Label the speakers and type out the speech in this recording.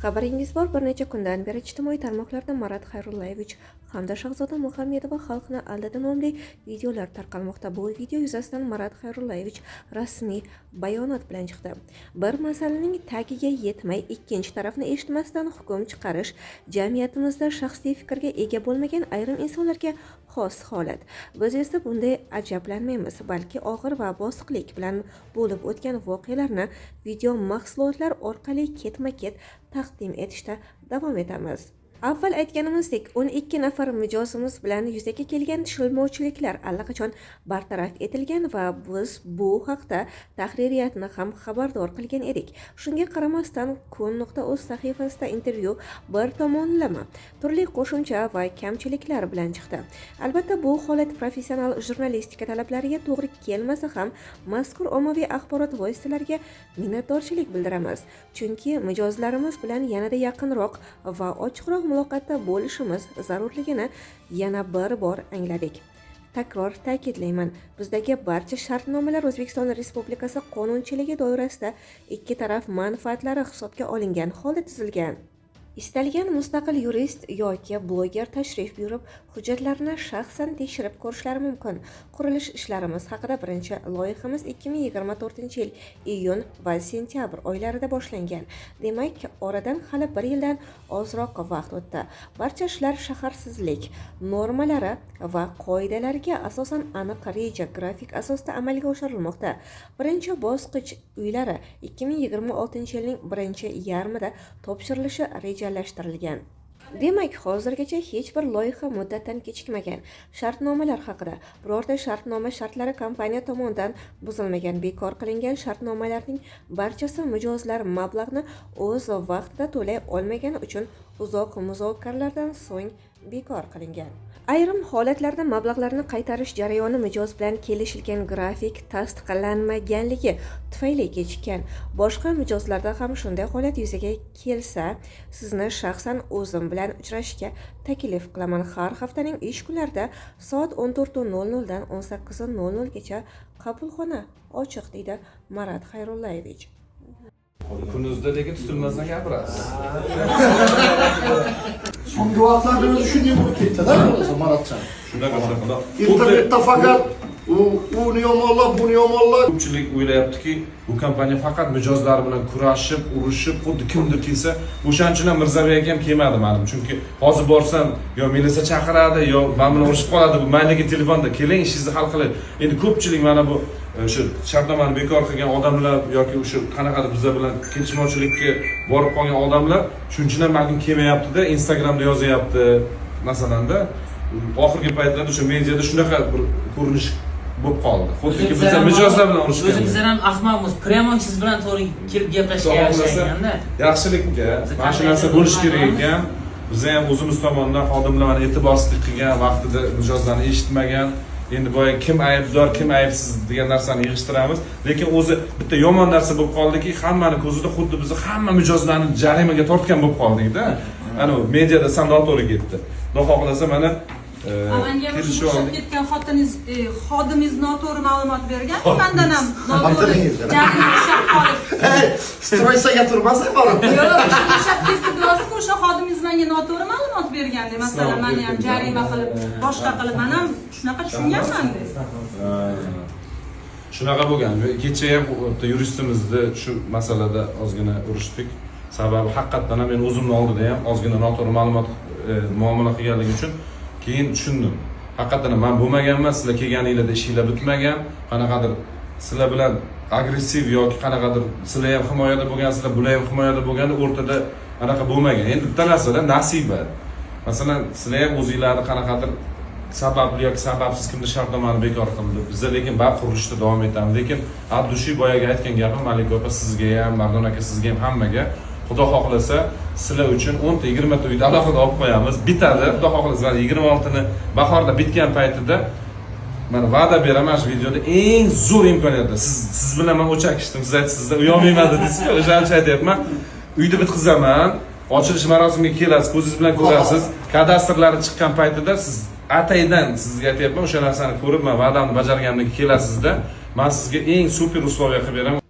Speaker 1: Xabaringiz bor, bir necha kundan beri ijtimoiy tarmoqlarda Marat Xayrullayevich hamda Shahzoda Muhammedova xalqni aldadi nomli videolar tarqalmoqda. Bu video yuzasidan Marat Xayrullayevich rasmiy bayonot bilan chiqdi. Bir masalaning tagiga yetmay, ikkinchi tarafni eshitmasdan hukm chiqarish jamiyatimizda shaxsiy fikrga ega bo'lmagan ayrim insonlarga xos holat. Biz esa bunday ajablanmaymiz, balki og'ir va bosiqlik bilan bo'lib o'tgan voqealarni video mahsulotlar orqali ketma-ket taqdim etishda davom etamiz. Avval aytganimizdek, 12 nafar mijozimiz bilan yuzaga kelgan tushunmovchiliklar allaqachon bartaraf etilgan va biz bu haqda tahririyatni ham xabardor qilgan edik. Shunga qaramasdan kun.uz sahifasida intervyu bir tomonlama, turli qo'shimcha va kamchiliklar bilan chiqdi. Albatta, bu holat professional jurnalistika talablariga to'g'ri kelmasa ham mazkur ommaviy axborot vositalariga minnatdorchilik bildiramiz. Chunki mijozlarimiz bilan yanada yaqinroq va ochiqroq muloqotda bo'lishimiz zarurligini yana bir bor angladik. Takror ta'kidlayman, bizdagi barcha shartnomalar O'zbekiston Respublikasi qonunchiligi doirasida ikki taraf manfaatlari hisobga olingan holda tuzilgan. Istalgan mustaqil yurist yoki bloger tashrif buyurib, hujjatlarni shaxsan tekshirib ko'rishlari mumkin. Qurilish ishlarimiz haqida birinchi loyihamiz 2024-yil iyun va sentyabr oylarida boshlangan. Demak, oradan hali bir yildan ozroq vaqt o'tdi. Barcha ishlar shaharsizlik normalari va qoidalariga asosan aniq reja, grafik asosida amalga oshirilmoqda. Birinchi bosqich uylari 2026-yilning birinchi yarmida topshirilishi rejalashtirilgan. Demak, hozirgacha hech bir loyiha muddatdan kechikmagan. Shartnomalar haqida birorta shartnoma shartlari kompaniya tomonidan buzilmagan. Bekor qilingan shartnomalarning barchasi mijozlar mablag'ni o'z vaqtida to'lay olmagani uchun uzoq muzokaralardan so'ng bekor qilingan. Ayrim holatlarda mablag'larni qaytarish jarayoni mijoz bilan kelishilgan grafik tasdiqlanmaganligi tufayli kechikkan. Boshqa mijozlarda ham shunday holat yuzaga kelsa, sizni shaxsan o'zim bilan uchrashishga taklif qilaman. Har haftaning ish kunlarida soat 14:00 dan 18:00 gacha qabulxona ochiq, deydi Marat Xayrullayevich.
Speaker 2: Kunuzda lekin tutilmasdan gapirasiz.
Speaker 3: So'nggi vaqtlarda o'zi shunday bo'lib ketdi-da, o'zi Maratjon.
Speaker 2: Shunaqa.
Speaker 3: Internetda faqat uni yomonlab, buni yomonlab.
Speaker 2: Ko'pchilik o'ylayaptiki, bu kompaniya faqat mijozlar bilan kurashib, urushib, xuddi kimdir kelsa, o'shaning uchun ham Mirzabek akam kelmadi menim. Chunki hozir borsam yo militsiya chaqiradi, yo men bilan urushib qoladi. Bu mayliga telefonda keling, ishingizni hal qiling. Endi ko'pchilik mana bu o'sha shartnomani bekor qilgan odamlar yoki o'sha qanaqadir bizlar bilan kelishmovchilikka borib qolgan odamlar shuning uchun ham balkim kelmayapti-da, Instagramda yozyapti, masalanda. Oxirgi paytlarda o'sha mediada shunaqa bir ko'rinish bo'lib qoldi. Xuddiki bizlar mijozlar bilan urushgan.
Speaker 4: O'zimizlar ham ahmoqmiz. Prямо siz bilan to'g'ri kelib gaplashishga yarashganda.
Speaker 2: Yaxshilikka, mana shu narsa bo'lishi kerak ekan. Biz ham o'zimiz tomonidan xodimlar e'tiborsizlik qilgan, vaqtida mijozlarni eshitmagan. Endi boya kim aybdor, kim aybsiz degan narsani yig'ishtiramiz. Lekin o'zi bitta yomon narsa bo'lib qoldiki, hammaning ko'zida xuddi biz hamma mijozlarni jarimaga tortgan bo'lib qoldik-da. Ana mediada noto'g'ri ketdi. Xudo xohlasa mana
Speaker 5: Amanga bo'shab ketgan xodimingiz noto'g'ri ma'lumot bergan, mendan ham noto'g'ri jarima ushlab qolib.
Speaker 3: Stroysaga turmasa borib.
Speaker 5: Yo'q, ushlab ketdi deyapsiz, o'sha xodimingiz menga noto'g'ri ma'lumot berganda, masalan, meni ham jarima qilib, boshqa qilib, men ham shunaqa tushunganman deb.
Speaker 2: Shunaqa bo'lgan. Kecha ham yuristimizni shu masalada ozgina urishdik. Sababi haqiqatdan ham men o'zimning oldida ham ozgina noto'g'ri ma'lumot muomala qilganligi uchun keyin tushundim. Haqiqatdan men bo'lmaganman, sizlar kelganingizda ishinglar bitmagan, qanaqadir sizlar bilan agressiv yoki qanaqadir sizlar ham himoyada bo'lgansizlar, bular ham himoyada bo'lganda o'rtada anaqa bo'lmagan. Endi bitta narsa nasiba. Masalan, sizlar ham o'zingizlarni qanaqadir sababli yoki sababsiz kimdir shartnomani bekor qildi. Bizlar lekin baribir qurilishda davom etamiz. Lekin Abdushiy boyaga aytgan gapim Malik opa sizga ham, Mardon aka sizga ham hammaga Xudo xohlasa sizlar uchun 10 ta 20 ta uyda alohida olib qo'yamiz. Bitadi. Xudo xohlasa 26ni bahorda bitgan paytida men va'da beraman shu videoda eng zo'r imkoniyatda siz bilan men o'chakishdim. Siz aytsizda uyolmayman dedingiz-ku, o'shancha aytyapman. Uyda bitqizaman. Ochilish marosimiga kelasiz, ko'zingiz bilan ko'rasiz. Kadastrlari chiqqan paytida siz ataydan sizga aytyapman, o'sha narsani ko'rib men va'damni bajarganimda kelasizda, men sizga eng super условия qilib beraman.